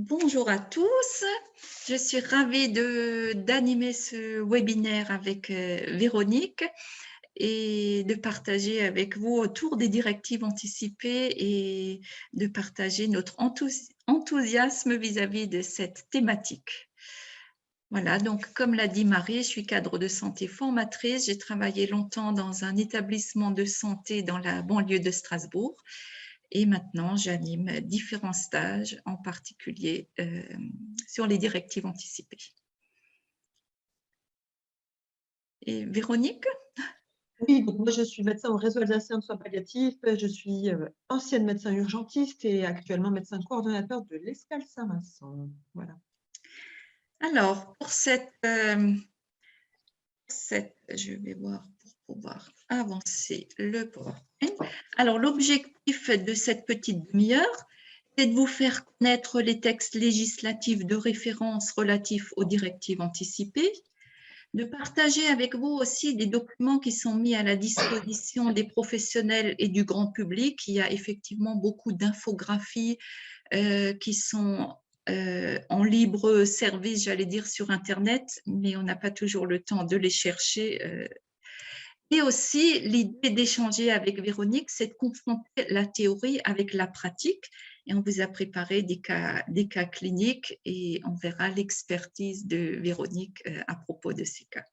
Bonjour à tous, je suis ravie d'animer ce webinaire avec Véronique et de partager avec vous autour des directives anticipées et de partager notre enthousiasme vis-à-vis de cette thématique. Voilà, donc comme l'a dit Marie, je suis cadre de santé formatrice, j'ai travaillé longtemps dans un établissement de santé dans la banlieue de Strasbourg. Et maintenant, j'anime différents stages, en particulier sur les directives anticipées. Et Véronique? Oui, donc moi je suis médecin au réseau alsacien de soins palliatifs, je suis ancienne médecin urgentiste et actuellement médecin coordonnateur de l'Escale Saint-Vincent. Voilà. Alors, pour je vais voir pour pouvoir avancer le PowerPoint. Alors, l'objectif de cette petite demi-heure, c'est de vous faire connaître les textes législatifs de référence relatifs aux directives anticipées, de partager avec vous aussi des documents qui sont mis à la disposition des professionnels et du grand public. Il y a effectivement beaucoup d'infographies qui sont en libre service, j'allais dire, sur Internet, mais on n'a pas toujours le temps de les chercher. Et aussi, l'idée d'échanger avec Véronique, c'est de confronter la théorie avec la pratique. Et on vous a préparé des cas cliniques et on verra l'expertise de Véronique à propos de ces cas.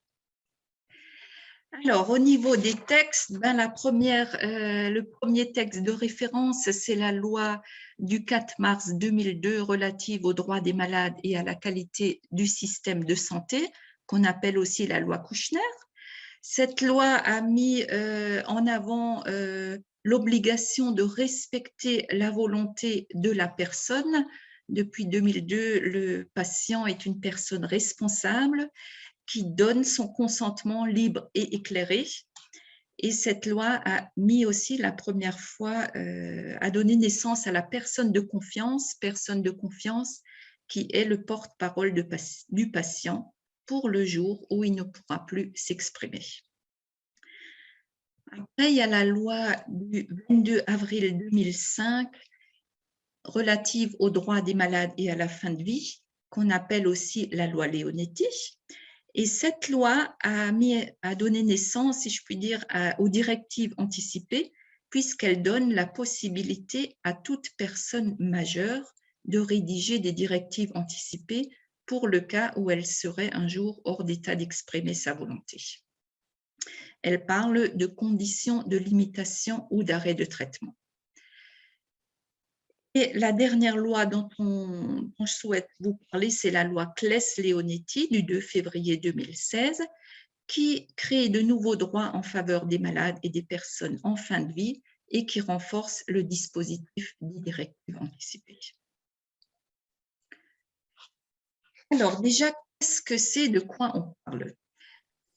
Alors, au niveau des textes, le premier texte de référence, c'est la loi du 4 mars 2002 relative aux droits des malades et à la qualité du système de santé, qu'on appelle aussi la loi Kouchner. Cette loi a mis en avant l'obligation de respecter la volonté de la personne. Depuis 2002, le patient est une personne responsable qui donne son consentement libre et éclairé. Et cette loi a mis aussi la première fois, a donné naissance à la personne de confiance qui est le porte-parole du patient pour le jour où il ne pourra plus s'exprimer. Après, il y a la loi du 22 avril 2005 relative aux droits des malades et à la fin de vie, qu'on appelle aussi la loi Leonetti. Et cette loi a donné naissance, si je puis dire, aux directives anticipées, puisqu'elle donne la possibilité à toute personne majeure de rédiger des directives anticipées pour le cas où elle serait un jour hors d'état d'exprimer sa volonté. Elle parle de conditions de limitation ou d'arrêt de traitement. Et la dernière loi dont je souhaite vous parler, c'est la loi Claes-Leonetti du 2 février 2016, qui crée de nouveaux droits en faveur des malades et des personnes en fin de vie et qui renforce le dispositif des directives anticipées. Alors déjà, qu'est-ce que c'est, de quoi on parle?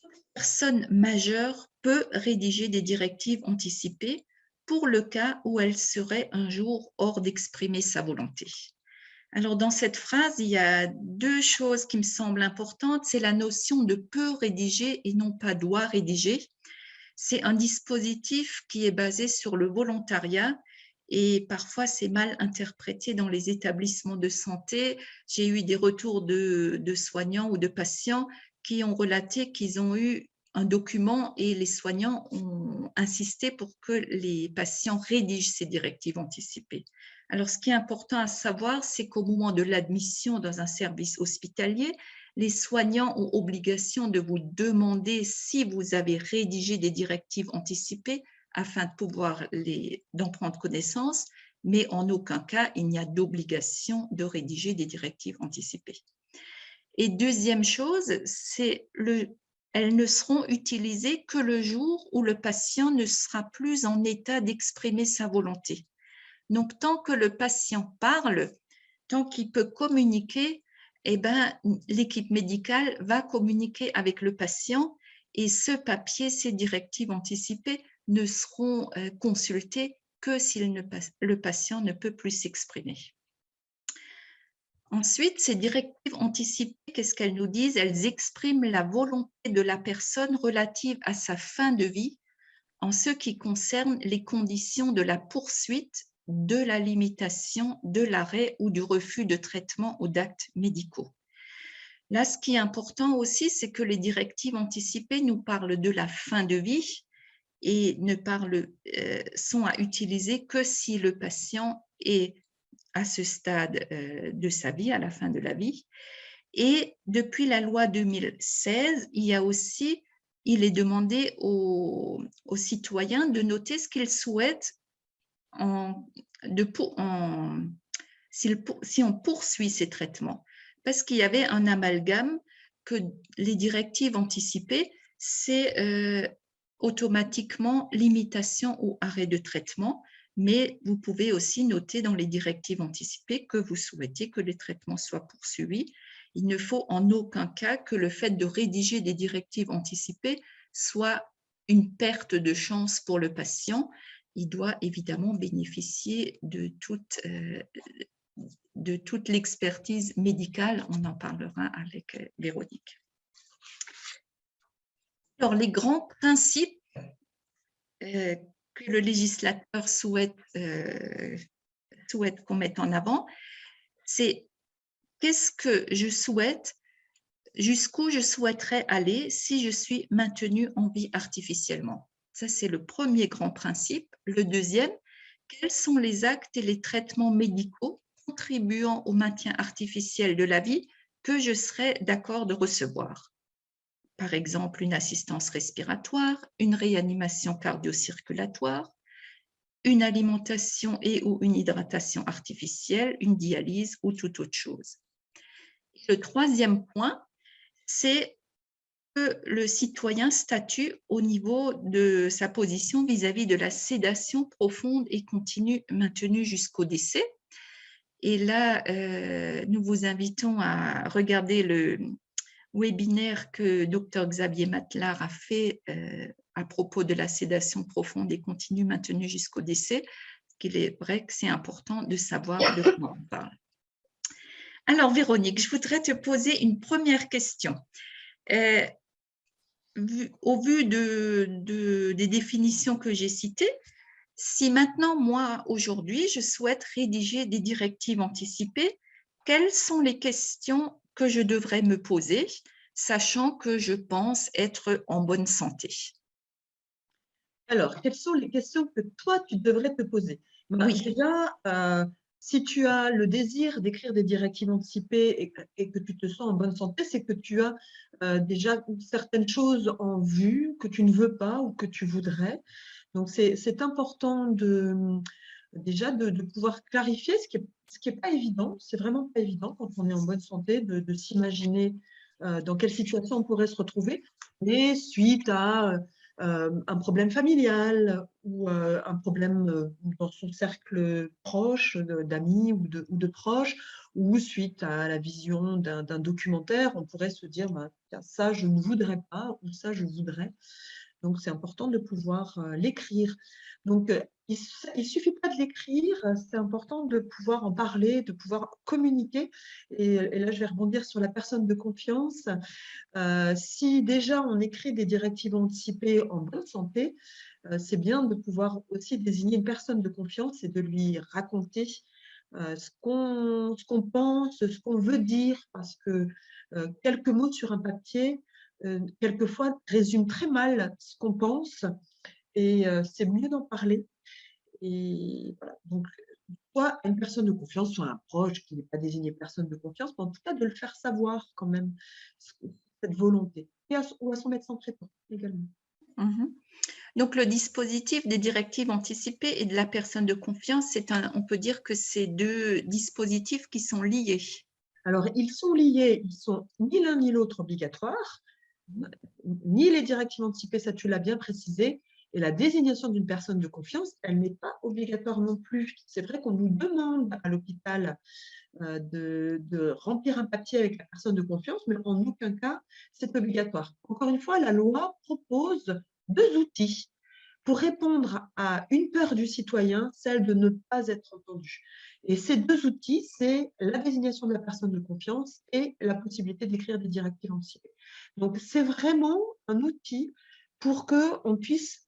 Toute personne majeure peut rédiger des directives anticipées pour le cas où elle serait un jour hors d'exprimer sa volonté. Alors, dans cette phrase, il y a deux choses qui me semblent importantes. C'est la notion de peut rédiger et non pas doit rédiger. C'est un dispositif qui est basé sur le volontariat et parfois c'est mal interprété dans les établissements de santé. J'ai eu des retours de soignants ou de patients qui ont relaté qu'ils ont eu un document et les soignants ont insisté pour que les patients rédigent ces directives anticipées. Alors, ce qui est important à savoir, c'est qu'au moment de l'admission dans un service hospitalier, les soignants ont obligation de vous demander si vous avez rédigé des directives anticipées afin de pouvoir d'en prendre connaissance, mais en aucun cas, il n'y a d'obligation de rédiger des directives anticipées. Et deuxième chose, elles ne seront utilisées que le jour où le patient ne sera plus en état d'exprimer sa volonté. Donc, tant que le patient parle, tant qu'il peut communiquer, eh ben, l'équipe médicale va communiquer avec le patient et ce papier, ces directives anticipées ne seront consultées que si le patient ne peut plus s'exprimer. Ensuite, ces directives anticipées, qu'est-ce qu'elles nous disent? Elles expriment la volonté de la personne relative à sa fin de vie en ce qui concerne les conditions de la poursuite de la limitation, de l'arrêt ou du refus de traitement ou d'actes médicaux. Là, ce qui est important aussi, c'est que les directives anticipées nous parlent de la fin de vie et sont à utiliser que si le patient est à ce stade de sa vie, à la fin de la vie. Et depuis la loi 2016, il est demandé aux citoyens de noter ce qu'ils souhaitent si on poursuit ces traitements. Parce qu'il y avait un amalgame que les directives anticipées, c'est automatiquement limitation ou arrêt de traitement, mais vous pouvez aussi noter dans les directives anticipées que vous souhaitez que les traitements soient poursuivis. Il ne faut en aucun cas que le fait de rédiger des directives anticipées soit une perte de chance pour le patient. Il doit évidemment bénéficier de toute l'expertise médicale. On en parlera avec Véronique. Alors, les grands principes que le législateur souhaite qu'on mette en avant, c'est qu'est-ce que je souhaite, jusqu'où je souhaiterais aller si je suis maintenue en vie artificiellement. Ça, c'est le premier grand principe. Le deuxième, quels sont les actes et les traitements médicaux contribuant au maintien artificiel de la vie que je serais d'accord de recevoir? Par exemple, une assistance respiratoire, une réanimation cardio-circulatoire, une alimentation et ou une hydratation artificielle, une dialyse ou toute autre chose. Le troisième point, c'est que le citoyen statue au niveau de sa position vis-à-vis de la sédation profonde et continue maintenue jusqu'au décès. Et là, nous vous invitons à regarder le webinaire que Dr Xavier Matlar a fait à propos de la sédation profonde et continue maintenue jusqu'au décès, qu'il est vrai que c'est important de savoir de quoi on parle. Alors Véronique, je voudrais te poser une première question. Au vu des définitions que j'ai citées, si maintenant, moi, aujourd'hui, je souhaite rédiger des directives anticipées, quelles sont les questions que je devrais me poser, sachant que je pense être en bonne santé? Alors, quelles sont les questions que toi, tu devrais te poser? Oui. Déjà, si tu as le désir d'écrire des directives anticipées et que tu te sens en bonne santé, c'est que tu as déjà certaines choses en vue que tu ne veux pas ou que tu voudrais. Donc, c'est important déjà de pouvoir clarifier ce qui est pas évident. C'est vraiment pas évident quand on est en bonne santé de s'imaginer dans quelle situation on pourrait se retrouver. Mais suite à un problème familial ou un problème dans son cercle proche d'amis ou de proches, ou suite à la vision d'un documentaire, on pourrait se dire bah, ça je ne voudrais pas ou ça je voudrais. Donc c'est important de pouvoir l'écrire. Donc il ne suffit pas de l'écrire, c'est important de pouvoir en parler, de pouvoir communiquer. Et là je vais rebondir sur la personne de confiance. Si déjà on écrit des directives anticipées en bonne santé, c'est bien de pouvoir aussi désigner une personne de confiance et de lui raconter ce qu'on pense, ce qu'on veut dire, parce que quelques mots sur un papier, quelquefois, résument très mal ce qu'on pense et c'est mieux d'en parler. Et voilà. Donc, soit une personne de confiance, soit un proche qui n'est pas désigné personne de confiance, mais en tout cas de le faire savoir quand même cette volonté, ou à son médecin traitant également. Donc, le dispositif des directives anticipées et de la personne de confiance, on peut dire que c'est deux dispositifs qui sont liés. Alors, ils sont liés, ils sont ni l'un ni l'autre obligatoires, ni les directives anticipées, ça tu l'as bien précisé, et la désignation d'une personne de confiance, elle n'est pas obligatoire non plus. C'est vrai qu'on nous demande à l'hôpital de remplir un papier avec la personne de confiance, mais en aucun cas, c'est obligatoire. Encore une fois, la loi propose deux outils pour répondre à une peur du citoyen, celle de ne pas être entendu. Et ces deux outils, c'est la désignation de la personne de confiance et la possibilité d'écrire des directives anticipées. Donc, c'est vraiment un outil pour qu'on puisse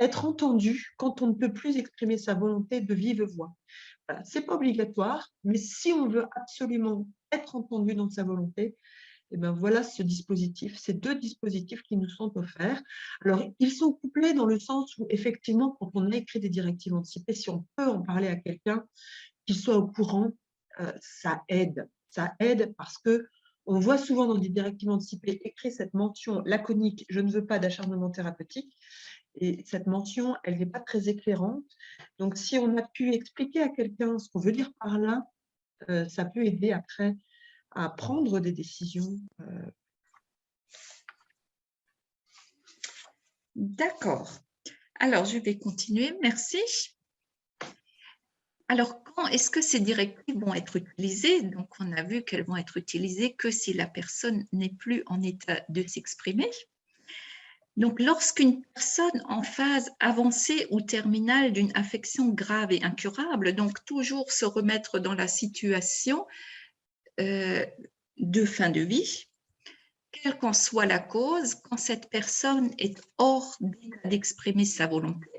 être entendu quand on ne peut plus exprimer sa volonté de vive voix. Voilà, ce n'est pas obligatoire, mais si on veut absolument être entendu dans sa volonté, et ben voilà ce dispositif, ces deux dispositifs qui nous sont offerts. Alors, ils sont couplés dans le sens où, effectivement, quand on a écrit des directives anticipées, si on peut en parler à quelqu'un, qu'il soit au courant, ça aide. Ça aide parce que on voit souvent dans des directives anticipées écrit cette mention laconique « je ne veux pas d'acharnement thérapeutique ». Et cette mention, elle n'est pas très éclairante. Donc, si on a pu expliquer à quelqu'un ce qu'on veut dire par là, ça peut aider après à prendre des décisions. D'accord. Alors, je vais continuer. Merci. Alors, quand est-ce que ces directives vont être utilisées? Donc, on a vu qu'elles vont être utilisées que si la personne n'est plus en état de s'exprimer. Donc, lorsqu'une personne en phase avancée ou terminale d'une affection grave et incurable, donc toujours se remettre dans la situation de fin de vie, quelle qu'en soit la cause, quand cette personne est hors d'état d'exprimer sa volonté,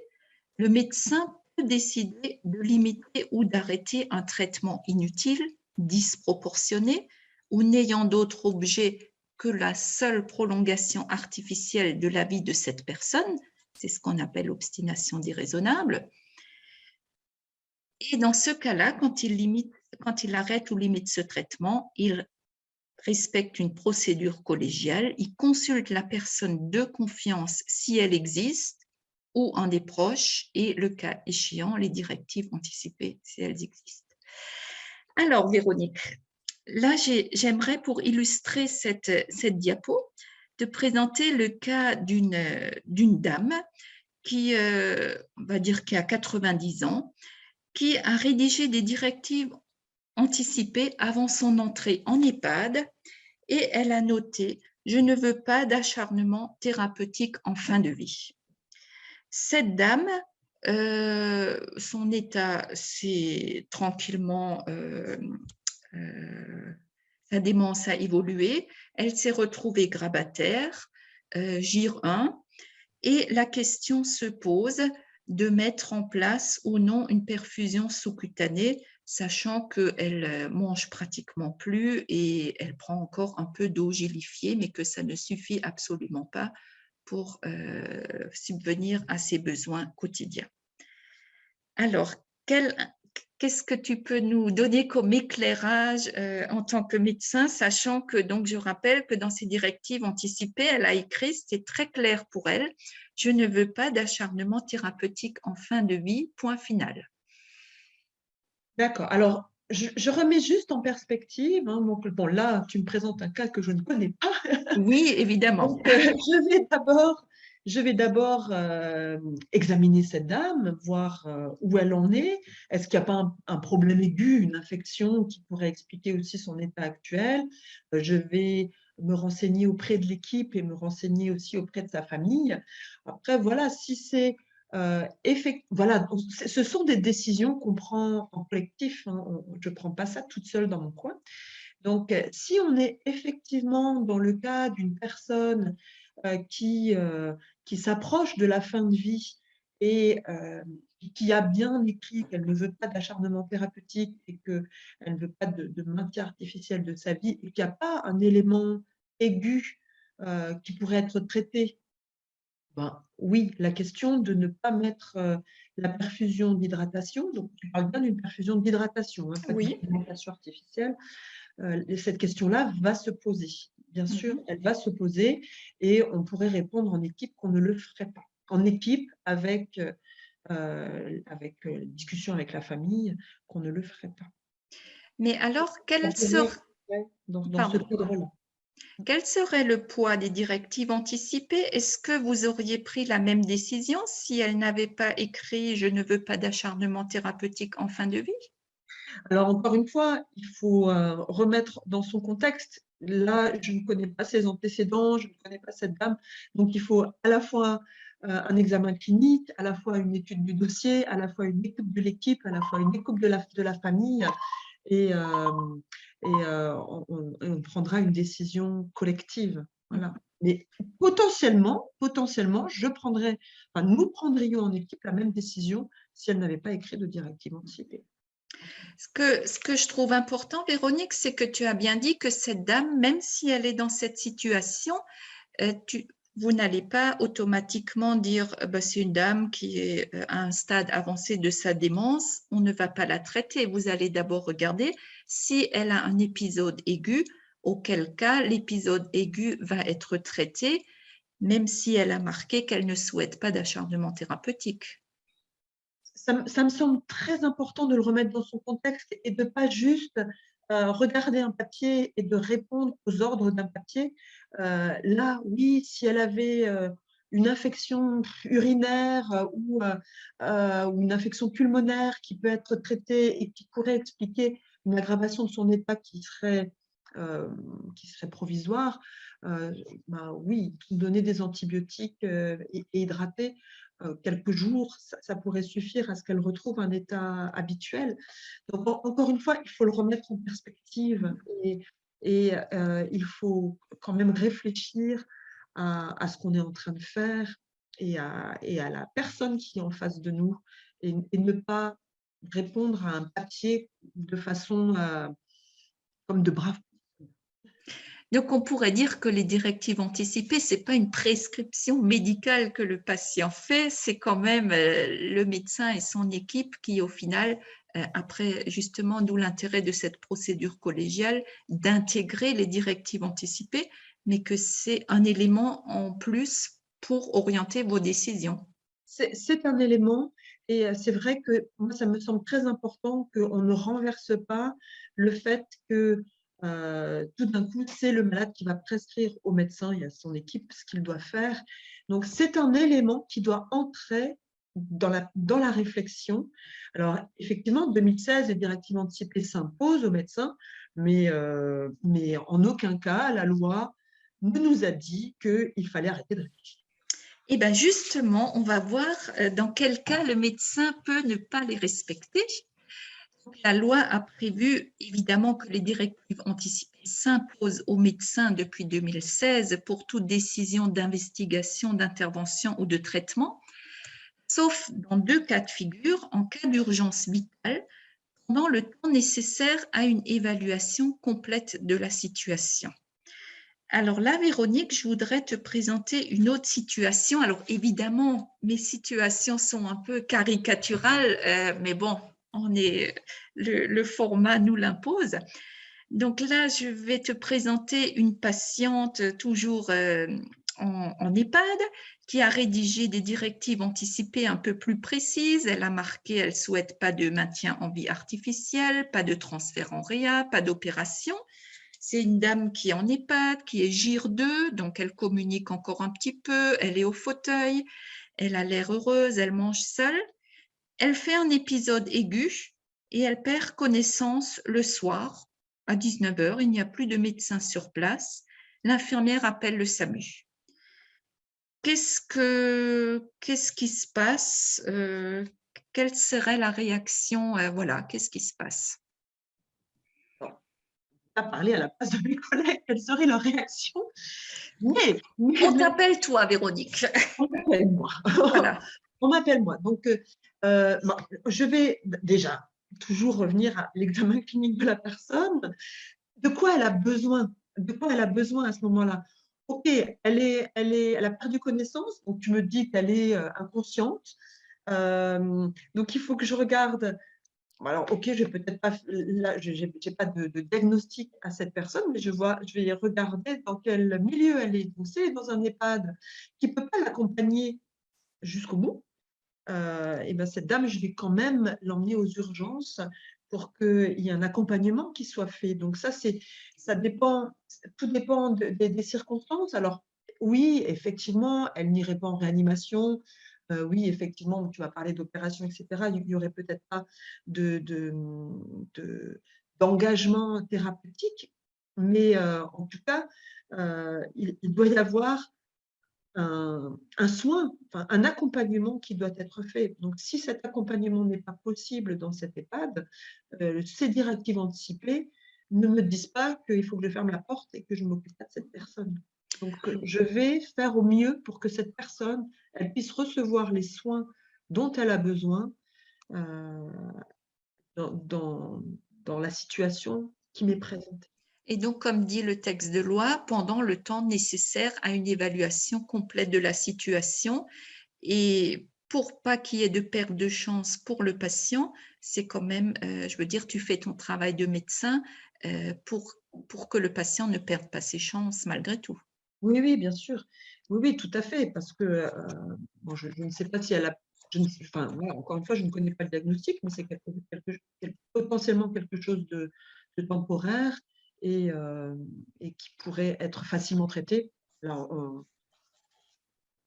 le médecin peut décider de limiter ou d'arrêter un traitement inutile, disproportionné ou n'ayant d'autre objet que la seule prolongation artificielle de la vie de cette personne. C'est ce qu'on appelle l'obstination déraisonnable. Et dans ce cas-là, quand il arrête ou limite ce traitement, il respecte une procédure collégiale, il consulte la personne de confiance si elle existe ou un des proches et, le cas échéant, les directives anticipées si elles existent. Alors, Véronique, là, j'aimerais, pour illustrer cette diapo, te présenter le cas d'une dame qui, on va dire, qui a 90 ans, qui a rédigé des directives anticipées avant son entrée en EHPAD et elle a noté « Je ne veux pas d'acharnement thérapeutique en fin de vie ». Cette dame, son état s'est tranquillement, sa démence a évolué, elle s'est retrouvée grabataire, GIR 1, et la question se pose de mettre en place ou non une perfusion sous-cutanée, sachant qu'elle mange pratiquement plus et elle prend encore un peu d'eau gélifiée, mais que ça ne suffit absolument pas pour subvenir à ses besoins quotidiens. Alors, qu'est-ce que tu peux nous donner comme éclairage en tant que médecin, sachant que, donc, je rappelle que dans ces directives anticipées, elle a écrit, c'était très clair pour elle, « Je ne veux pas d'acharnement thérapeutique en fin de vie, point final ». D'accord. Alors, je remets juste en perspective. Hein, donc, bon, là, tu me présentes un cas que je ne connais pas. Oui, évidemment. Donc, je vais d'abord examiner cette dame, voir où elle en est. Est-ce qu'il n'y a pas un problème aigu, une infection qui pourrait expliquer aussi son état actuel? Je vais me renseigner auprès de l'équipe et me renseigner aussi auprès de sa famille. Après, voilà, si c'est voilà, ce sont des décisions qu'on prend en collectif. Hein, je ne prends pas ça toute seule dans mon coin. Donc, si on est effectivement dans le cas d'une personne qui s'approche de la fin de vie et qui a bien écrit qu'elle ne veut pas d'acharnement thérapeutique et qu'elle ne veut pas de maintien artificiel de sa vie et qu'il n'y a pas un élément aigu qui pourrait être traité, ben, oui, la question de ne pas mettre la perfusion d'hydratation, donc tu parles bien d'une perfusion d'hydratation, hein, pas Oui. d'alimentation artificielle, cette question-là va se poser. Bien sûr, elle va se poser et on pourrait répondre en équipe qu'on ne le ferait pas. En équipe, avec discussion avec la famille, qu'on ne le ferait pas. Mais alors, quel serait Dans ce cadre-là. le poids des directives anticipées? Est-ce que vous auriez pris la même décision si elle n'avait pas écrit « Je ne veux pas d'acharnement thérapeutique en fin de vie » ? Alors, encore une fois, il faut remettre dans son contexte. Là, je ne connais pas ses antécédents, je ne connais pas cette dame. Donc, il faut à la fois un examen clinique, à la fois une étude du dossier, à la fois une écoute de l'équipe, à la fois une écoute de la famille. Et on prendra une décision collective. Voilà. Mais potentiellement, nous prendrions en équipe la même décision si elle n'avait pas écrit de directive anticipée. Ce que je trouve important, Véronique, c'est que tu as bien dit que cette dame, même si elle est dans cette situation, vous n'allez pas automatiquement dire bah, c'est une dame qui est à un stade avancé de sa démence, on ne va pas la traiter. Vous allez d'abord regarder si elle a un épisode aigu, auquel cas l'épisode aigu va être traité, même si elle a marqué qu'elle ne souhaite pas d'acharnement thérapeutique. Ça me semble très important de le remettre dans son contexte et de ne pas juste regarder un papier et de répondre aux ordres d'un papier. Là, oui, si elle avait une infection urinaire ou une infection pulmonaire qui peut être traitée et qui pourrait expliquer une aggravation de son état euh, qui serait provisoire, oui, donner des antibiotiques et hydrater quelques jours, ça pourrait suffire à ce qu'elle retrouve un état habituel. Donc, encore une fois, il faut le remettre en perspective et il faut quand même réfléchir à ce qu'on est en train de faire et à la personne qui est en face de nous et ne pas répondre à un papier de façon comme de brave. Donc, on pourrait dire que les directives anticipées, ce n'est pas une prescription médicale que le patient fait, c'est quand même le médecin et son équipe qui, au final, après justement, d'où l'intérêt de cette procédure collégiale, d'intégrer les directives anticipées, mais que c'est un élément en plus pour orienter vos décisions. C'est un élément et c'est vrai que moi, ça me semble très important qu'on ne renverse pas le fait que tout d'un coup, c'est le malade qui va prescrire au médecin et à son équipe ce qu'il doit faire. Donc, c'est un élément qui doit entrer dans la réflexion. Alors, effectivement, en 2016, les directives anticipées s'imposent aux médecins, mais en aucun cas, la loi ne nous a dit qu'il fallait arrêter de réfléchir. Et bien justement, on va voir dans quel cas le médecin peut ne pas les respecter. La loi a prévu évidemment que les directives anticipées s'imposent aux médecins depuis 2016 pour toute décision d'investigation, d'intervention ou de traitement, sauf dans 2 cas de figure, en cas d'urgence vitale, pendant le temps nécessaire à une évaluation complète de la situation. Alors là, Véronique, je voudrais te présenter une autre situation. Alors évidemment, mes situations sont un peu caricaturales, mais bon, le format nous l'impose. Donc là, je vais te présenter une patiente toujours en EHPAD qui a rédigé des directives anticipées un peu plus précises. Elle a marqué, elle ne souhaite pas de maintien en vie artificielle, pas de transfert en réa, pas d'opération. C'est une dame qui est en EHPAD, qui est GIR 2, donc elle communique encore un petit peu, elle est au fauteuil, elle a l'air heureuse, elle mange seule. Elle fait un épisode aigu et elle perd connaissance le soir à 19h. Il n'y a plus de médecin sur place. L'infirmière appelle le SAMU. Qu'est-ce qui se passe? Quelle serait la réaction? Voilà, qu'est-ce qui se passe? Pas parler à la place de mes collègues, quelle serait leur réaction. On t'appelle toi, Véronique. On m'appelle moi. Voilà. On m'appelle moi. Donc, je vais déjà toujours revenir à l'examen clinique de la personne. De quoi elle a besoin? De quoi elle a besoin à ce moment-là? Ok, elle a perdu connaissance, donc tu me dis qu'elle est inconsciente. Donc, il faut que je regarde. Alors, ok, je peut-être pas, là, je n'ai pas de diagnostic à cette personne, mais je vais regarder dans quel milieu elle est. Donc, si elle est dans un EHPAD qui ne peut pas l'accompagner jusqu'au bout, et ben cette dame, je vais quand même l'emmener aux urgences pour qu'il y ait un accompagnement qui soit fait. Donc, ça dépend, tout dépend des circonstances. Alors, oui, effectivement, elle n'irait pas en réanimation. Oui, effectivement, tu vas parler d'opération, etc. Il n'y aurait peut-être pas d'engagement thérapeutique, mais en tout cas, il doit y avoir un soin, enfin, un accompagnement qui doit être fait. Donc, si cet accompagnement n'est pas possible dans cette EHPAD, ces directives anticipées ne me disent pas qu'il faut que je ferme la porte et que je ne m'occupe pas de cette personne. Donc, je vais faire au mieux pour que cette personne, elle puisse recevoir les soins dont elle a besoin euh, dans, dans, dans la situation qui m'est présentée. Et donc, comme dit le texte de loi, pendant le temps nécessaire à une évaluation complète de la situation, et pour pas qu'il y ait de perte de chance pour le patient, c'est quand même, je veux dire, tu fais ton travail de médecin pour que le patient ne perde pas ses chances malgré tout. Oui, oui, bien sûr. Oui, oui, tout à fait. Parce que bon, je ne sais pas si elle a. Enfin, voilà, encore une fois, je ne connais pas le diagnostic, mais c'est potentiellement quelque chose de temporaire et qui pourrait être facilement traité. Alors,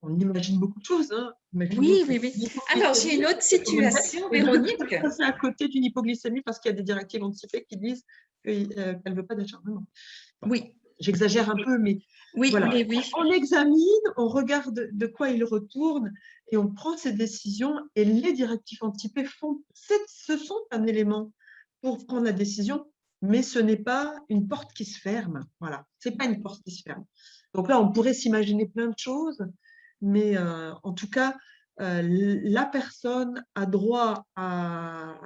on imagine beaucoup de choses. Hein. Imaginons Oui, qu'il oui, oui. y ait une Alors, j'ai une hypoglycémie, autre comme on dit, situation, et donc Véronique. passer à côté d'une hypoglycémie parce qu'il y a des directives anticipées qui disent qu'elle ne veut pas d'acharnement. Bon, Oui, j'exagère un peu, mais oui, voilà. mais oui. On examine, on regarde de quoi il retourne et on prend ses décisions. Et les directives anticipées ce sont un élément pour prendre la décision, mais ce n'est pas une porte qui se ferme. Voilà, c'est pas une porte qui se ferme. Donc là, on pourrait s'imaginer plein de choses, mais en tout cas, la personne a droit à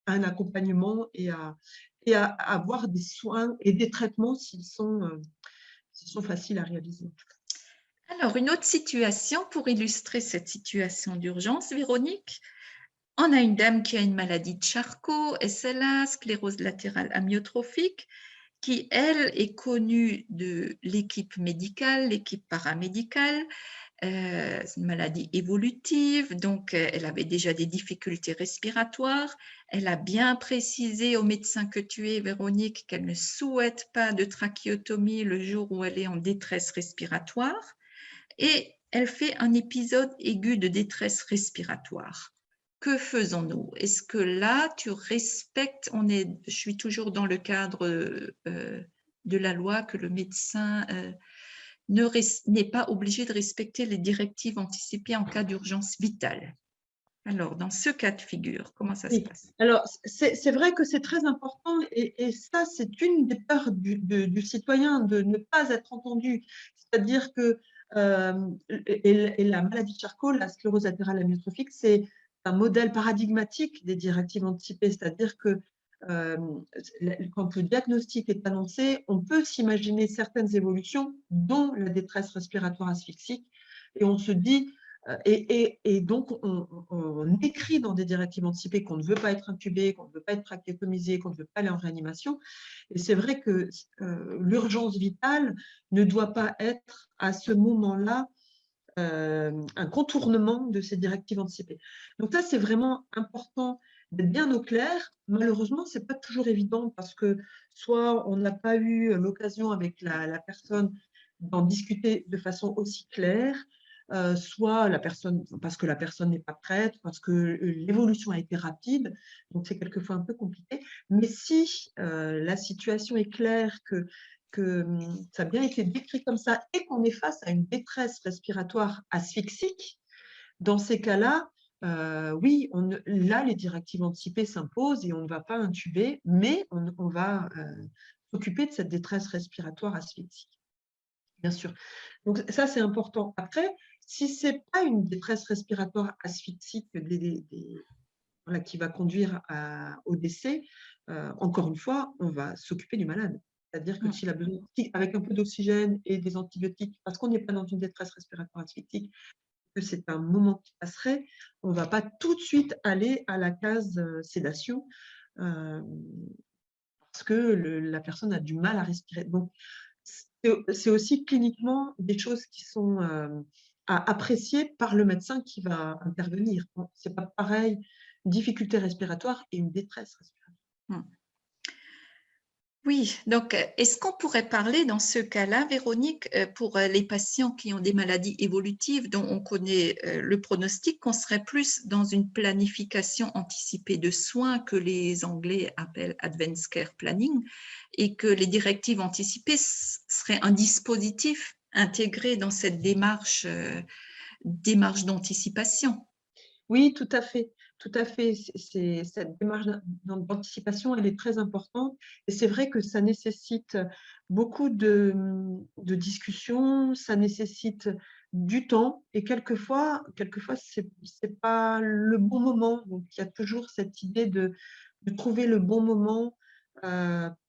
un accompagnement et à avoir des soins et des traitements s'ils sont faciles à réaliser. Alors, une autre situation pour illustrer cette situation d'urgence, Véronique. On a une dame qui a une maladie de Charcot, SLA, sclérose latérale amyotrophique, qui, elle, est connue de l'équipe médicale, l'équipe paramédicale. C'est une maladie évolutive, donc elle avait déjà des difficultés respiratoires. Elle a bien précisé au médecin que tu es, Véronique, qu'elle ne souhaite pas de trachéotomie le jour où elle est en détresse respiratoire. Et elle fait un épisode aigu de détresse respiratoire. Que faisons-nous? Est-ce que là, tu respectes, je suis toujours dans le cadre de la loi que le médecin n'est pas obligé de respecter les directives anticipées en cas d'urgence vitale. Alors, dans ce cas de figure, comment ça se Oui. passe? Alors, c'est vrai que c'est très important et ça, c'est une des peurs du citoyen de ne pas être entendu. C'est-à-dire que et la maladie de Charcot, la sclérose latérale amyotrophique, c'est un modèle paradigmatique des directives anticipées. C'est-à-dire que euh, quand le diagnostic est annoncé, on peut s'imaginer certaines évolutions, dont la détresse respiratoire asphyxique, et on se dit, et donc, on écrit dans des directives anticipées qu'on ne veut pas être intubé, qu'on ne veut pas être trachéotomisé, qu'on ne veut pas aller en réanimation. Et c'est vrai que l'urgence vitale ne doit pas être à ce moment-là un contournement de ces directives anticipées. Donc ça, c'est vraiment important d'être bien au clair. Malheureusement, ce n'est pas toujours évident parce que soit on n'a pas eu l'occasion avec la personne d'en discuter de façon aussi claire, soit parce que la personne n'est pas prête, parce que l'évolution a été rapide, donc c'est quelquefois un peu compliqué. Mais si la situation est claire, que ça a bien été décrit comme ça et qu'on est face à une détresse respiratoire asphyxique, dans ces cas-là, oui, là, les directives anticipées s'imposent et on ne va pas intuber, mais on va s'occuper de cette détresse respiratoire asphyxique. Bien sûr. Donc ça, c'est important. Après, si ce n'est pas une détresse respiratoire asphyxique voilà, qui va conduire au décès, encore une fois, on va s'occuper du malade. C'est-à-dire que s'il a besoin, avec un peu d'oxygène et des antibiotiques, parce qu'on n'est pas dans une détresse respiratoire asphyxique, que c'est un moment qui passerait, on ne va pas tout de suite aller à la case sédation euh, parce que la personne a du mal à respirer. Donc, c'est aussi cliniquement des choses qui sont à apprécier par le médecin qui va intervenir. Ce n'est pas pareil, une difficulté respiratoire et une détresse respiratoire. Oui, donc est-ce qu'on pourrait parler dans ce cas-là, Véronique, pour les patients qui ont des maladies évolutives dont on connaît le pronostic, qu'on serait plus dans une planification anticipée de soins que les Anglais appellent Advanced Care Planning et que les directives anticipées seraient un dispositif intégré dans cette démarche d'anticipation? Oui, tout à fait. Tout à fait. Cette démarche d'anticipation, elle est très importante. Et c'est vrai que ça nécessite beaucoup de discussions, ça nécessite du temps. Et quelquefois c'est pas le bon moment. Donc, il y a toujours cette idée de trouver le bon moment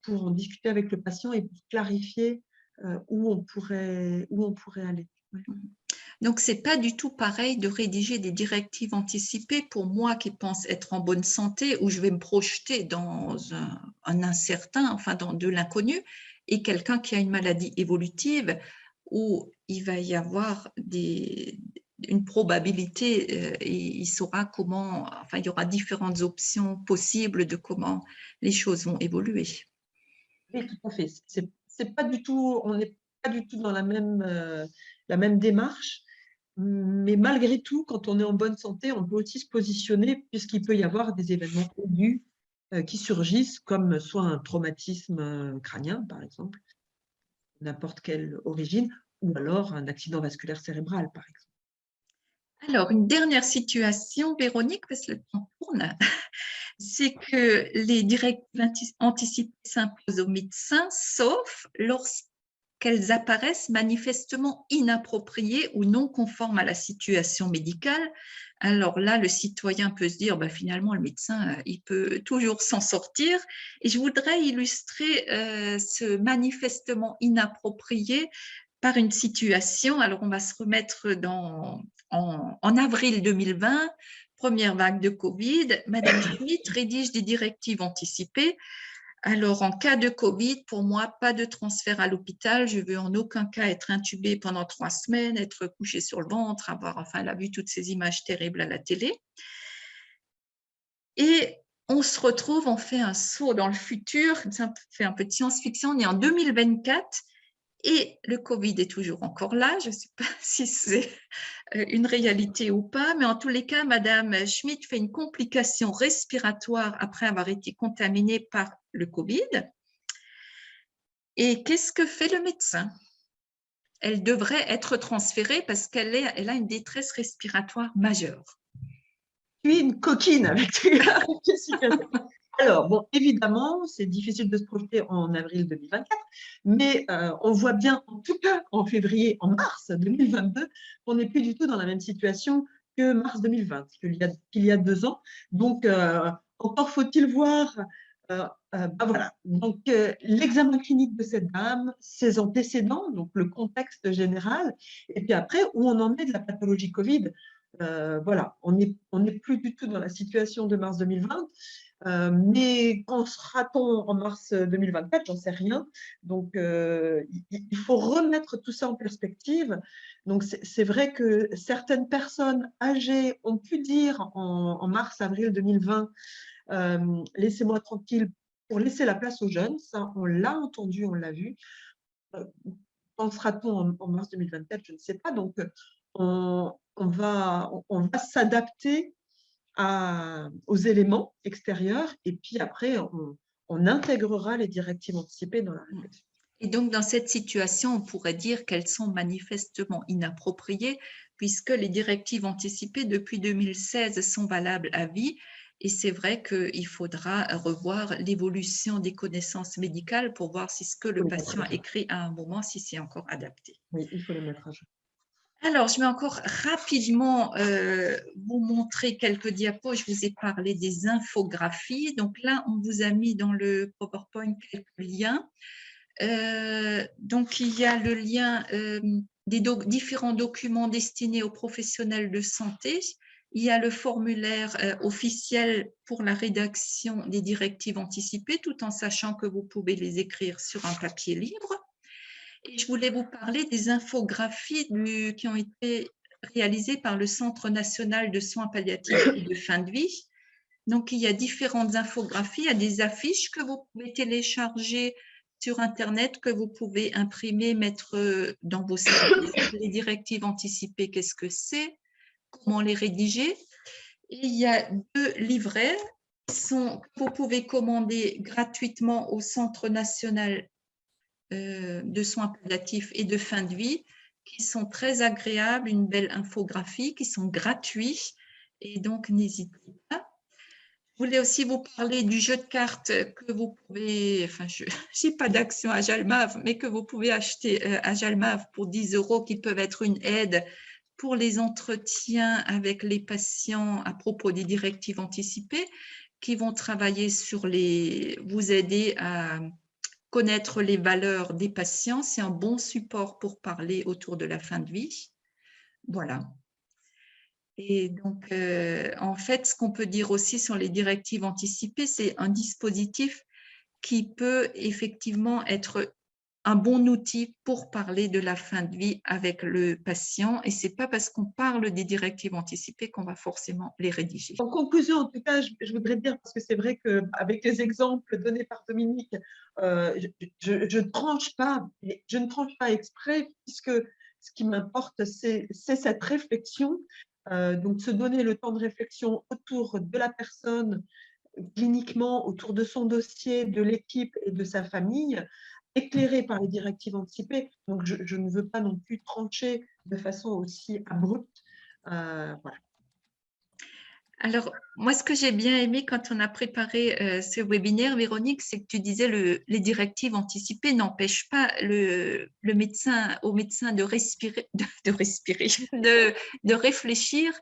pour en discuter avec le patient et pour clarifier où on pourrait aller. Ouais. Donc, c'est pas du tout pareil de rédiger des directives anticipées pour moi qui pense être en bonne santé, où je vais me projeter dans un incertain, enfin dans de l'inconnu, et quelqu'un qui a une maladie évolutive, où il va y avoir une probabilité, et il saura comment, enfin, il y aura différentes options possibles de comment les choses vont évoluer. Oui, tout à fait. C'est pas du tout, on n'est pas du tout dans la même démarche, mais malgré tout, quand on est en bonne santé, on peut aussi se positionner puisqu'il peut y avoir des événements aigus qui surgissent, comme soit un traumatisme crânien, par exemple, n'importe quelle origine, ou alors un accident vasculaire cérébral, par exemple. Alors, une dernière situation, Véronique, parce que le temps tourne, c'est que les directives anticipées s'imposent aux médecins, sauf lorsqu'elles apparaissent manifestement inappropriées ou non conformes à la situation médicale. Alors là, le citoyen peut se dire, bah, finalement, le médecin, il peut toujours s'en sortir. Et je voudrais illustrer ce manifestement inapproprié par une situation. Alors, on va se remettre en avril 2020, première vague de Covid. Madame Schmitt rédige des directives anticipées. Alors, en cas de Covid, pour moi, pas de transfert à l'hôpital. Je veux en aucun cas être intubée pendant 3 semaines, être couchée sur le ventre, enfin, elle a vu toutes ces images terribles à la télé. Et on se retrouve, on fait un saut dans le futur, ça fait un peu de science-fiction, on est en 2024 et le Covid est toujours encore là. Je ne sais pas si c'est une réalité ou pas, mais en tous les cas, Madame Schmitt fait une complication respiratoire après avoir été contaminée par le Covid. Et qu'est-ce que fait le médecin? Elle devrait être transférée parce qu'elle a une détresse respiratoire majeure. Tu es une coquine avec tes situations. Alors, bon, évidemment, c'est difficile de se projeter en avril 2024, mais on voit bien, en tout cas en février, en mars 2022, qu'on n'est plus du tout dans la même situation que mars 2020, qu'il y a 2 ans. Donc, encore faut-il voir, bah voilà. Donc, l'examen clinique de cette dame, ses antécédents, donc le contexte général, et puis après, où on en est de la pathologie Covid. Voilà, on n'est plus du tout dans la situation de mars 2020. Mais quand sera-t-on en mars 2024? J'en sais rien. Donc, il faut remettre tout ça en perspective. Donc, c'est vrai que certaines personnes âgées ont pu dire en mars-avril 2020, laissez-moi tranquille pour laisser la place aux jeunes. Ça, on l'a entendu, on l'a vu. Quand sera-t-on en mars 2024? Je ne sais pas. Donc, on va s'adapter aux éléments extérieurs et puis après, on intégrera les directives anticipées dans la réflexion. Et donc, dans cette situation, on pourrait dire qu'elles sont manifestement inappropriées puisque les directives anticipées depuis 2016 sont valables à vie. Et c'est vrai qu'il faudra revoir l'évolution des connaissances médicales pour voir si ce que le patient a écrit à un moment, si c'est encore adapté. Oui, il faut les mettre à jour. Alors, je vais encore rapidement vous montrer quelques diapos. Je vous ai parlé des infographies. Donc là, on vous a mis dans le PowerPoint quelques liens. Donc, il y a le lien des différents documents destinés aux professionnels de santé. Il y a le formulaire officiel pour la rédaction des directives anticipées, tout en sachant que vous pouvez les écrire sur un papier libre. Et je voulais vous parler des infographies qui ont été réalisées par le Centre national de soins palliatifs et de fin de vie. Donc, il y a différentes infographies, il y a des affiches que vous pouvez télécharger sur Internet, que vous pouvez imprimer, mettre dans vos services. Les directives anticipées, qu'est-ce que c'est? Comment les rédiger? Et il y a 2 livrets que vous pouvez commander gratuitement au Centre national de soins palliatifs et de fin de vie, qui sont très agréables, une belle infographie, qui sont gratuits Et donc, n'hésitez pas. Je voulais aussi vous parler du jeu de cartes que vous pouvez, enfin, je n'ai pas d'action à Jalmave, mais que vous pouvez acheter à Jalmave pour 10 euros, qui peuvent être une aide pour les entretiens avec les patients à propos des directives anticipées, qui vont travailler sur vous aider à connaître les valeurs des patients. C'est un bon support pour parler autour de la fin de vie. Voilà. Et donc, en fait, ce qu'on peut dire aussi sur les directives anticipées, c'est un dispositif qui peut effectivement être un bon outil pour parler de la fin de vie avec le patient. Et ce n'est pas parce qu'on parle des directives anticipées qu'on va forcément les rédiger. En conclusion, en tout cas, je voudrais dire, parce que c'est vrai qu'avec les exemples donnés par Dominique, je ne tranche pas, je ne tranche pas exprès, puisque ce qui m'importe, c'est cette réflexion. Donc, se donner le temps de réflexion autour de la personne, cliniquement, autour de son dossier, de l'équipe et de sa famille, éclairée par les directives anticipées. Donc, je ne veux pas non plus trancher de façon aussi abrupte. Voilà. Alors, moi, ce que j'ai bien aimé quand on a préparé ce webinaire, Véronique, c'est que tu disais les directives anticipées n'empêchent pas au médecin de respirer, de réfléchir,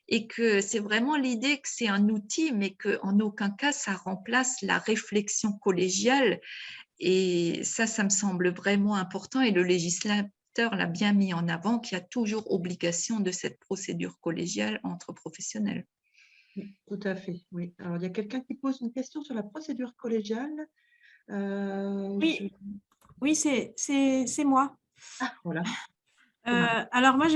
et que c'est vraiment l'idée que c'est un outil, mais qu'en aucun cas, ça remplace la réflexion collégiale. Et ça me semble vraiment important, et le législateur l'a bien mis en avant, qu'il y a toujours obligation de cette procédure collégiale entre professionnels. Oui, tout à fait, oui. Alors, il y a quelqu'un qui pose une question sur la procédure collégiale. Oui, oui, c'est moi. Ah, voilà. Alors moi,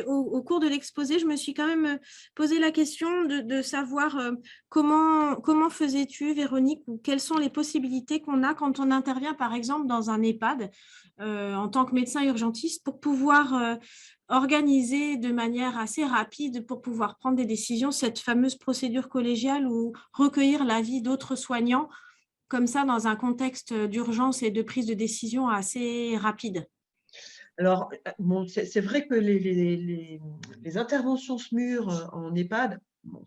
au cours de l'exposé, je me suis quand même posé la question de savoir comment faisais-tu, Véronique, ou quelles sont les possibilités qu'on a quand on intervient, par exemple, dans un EHPAD en tant que médecin urgentiste, pour pouvoir organiser de manière assez rapide, pour pouvoir prendre des décisions, cette fameuse procédure collégiale ou recueillir l'avis d'autres soignants, comme ça, dans un contexte d'urgence et de prise de décision assez rapide. Alors, bon, c'est vrai que les interventions SMUR en EHPAD, bon,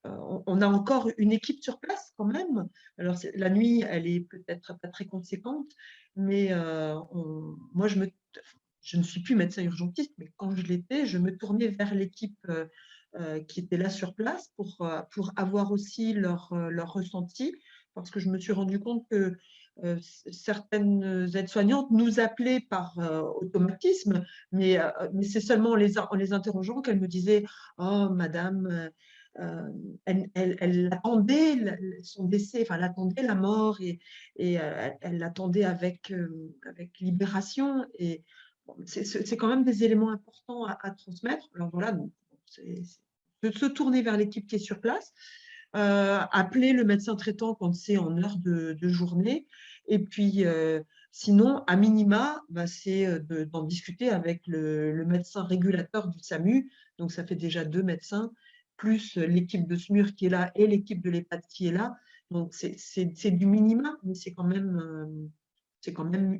on a encore une équipe sur place quand même. Alors, la nuit, elle est peut-être pas très conséquente, mais moi, je ne suis plus médecin urgentiste, mais quand je l'étais, je me tournais vers l'équipe qui était là sur place pour avoir aussi leur ressenti, parce que je me suis rendu compte que certaines aides-soignantes nous appelaient par automatisme, mais c'est seulement en les interrogeant qu'elles me disaient « Oh, madame, elle attendait son décès, enfin, elle attendait la mort et elle l'attendait avec libération. » Et bon, c'est quand même des éléments importants à transmettre. Alors voilà, donc, c'est de se tourner vers l'équipe qui est sur place, appeler le médecin traitant quand c'est en heure de journée, et puis sinon, à minima, c'est d'en discuter avec le médecin régulateur du SAMU, donc ça fait déjà 2 médecins, plus l'équipe de SMUR qui est là et l'équipe de l'EHPAD qui est là, donc c'est du minima, mais c'est quand même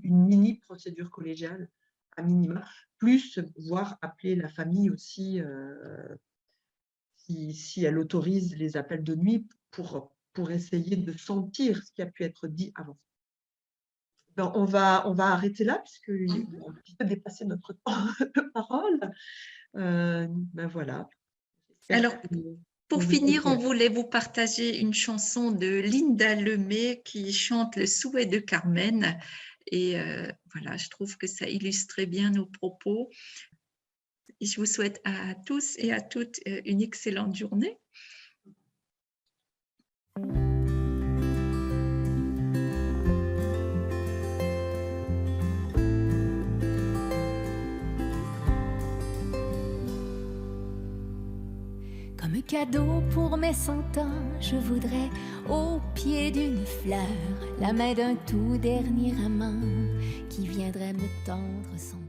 une mini procédure collégiale, à minima, plus voire appeler la famille aussi, si elle autorise les appels de nuit pour essayer de sentir ce qui a pu être dit avant. Ben, on va arrêter là, puisqu'on a un petit peu dépassé notre temps de parole. Ben voilà. Alors, pour finir, on voulait vous partager une chanson de Linda Lemay qui chante Le souhait de Carmen. Et voilà, je trouve que ça illustrait bien nos propos. Et je vous souhaite à tous et à toutes une excellente journée. Comme cadeau pour mes 100 ans, je voudrais au pied d'une fleur la main d'un tout dernier amant qui viendrait me tendre son